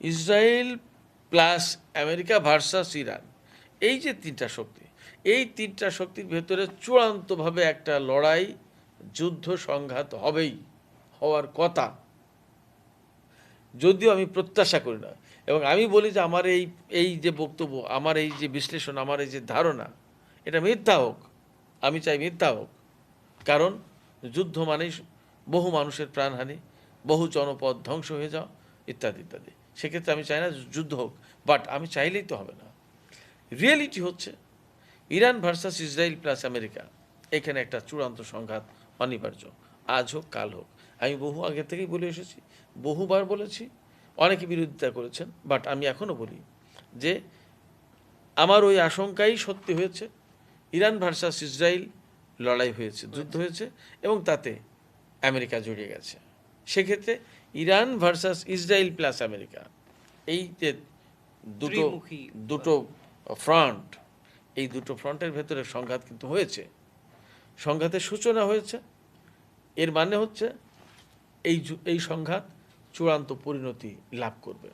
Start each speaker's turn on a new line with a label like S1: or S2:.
S1: Israel plus America versus Iran, এই যে তিনটা শক্তি, এই তিনটা শক্তির ভেতরে চূড়ান্তভাবে একটা লড়াই, যুদ্ধ সংঘাত হবেই, হওয়ার কথা, যদিও আমি প্রত্যাশা করি না। এবং আমি বলি যে আমার এই যে বক্তব্য, আমার এই যে বিশ্লেষণ, আমার এই যে ধারণা, এটা মিথ্যা হোক। আমি চাই মিথ্যা হোক, কারণ যুদ্ধ মানেই বহু মানুষের প্রাণহানি, বহু জনপদ ধ্বংস হয়ে যাওয়া, ইত্যাদি ইত্যাদি। সেক্ষেত্রে আমি চাই না যুদ্ধ হোক, বাট আমি চাইলেই তো হবে না। রিয়েলিটি হচ্ছে Iran versus Israel plus America, এখানে একটা চূড়ান্ত সংঘাত অনিবার্য, আজ হোক কাল হোক। আমি বহু আগে থেকেই বলে এসেছি, বহুবার বলেছি, অনেকে বিরোধিতা করেছেন, বাট আমি এখনও বলি যে আমার ওই আশঙ্কাই সত্যি হয়েছে। ইরান ভার্সাস ইসরায়েল লড়াই হয়েছে, যুদ্ধ হয়েছে, এবং তাতে আমেরিকা জড়িয়ে গেছে। সেক্ষেত্রে Iran versus Israel plus America, এই যে দুটো দুটো ফ্রন্ট, এই দুটো ফ্রন্টের ভেতরে সংঘাত কিন্তু হয়েছে, সংঘাতের সূচনা হয়েছে। এর মানে হচ্ছে এই সংঘাত চূড়ান্ত পরিণতি লাভ করবে।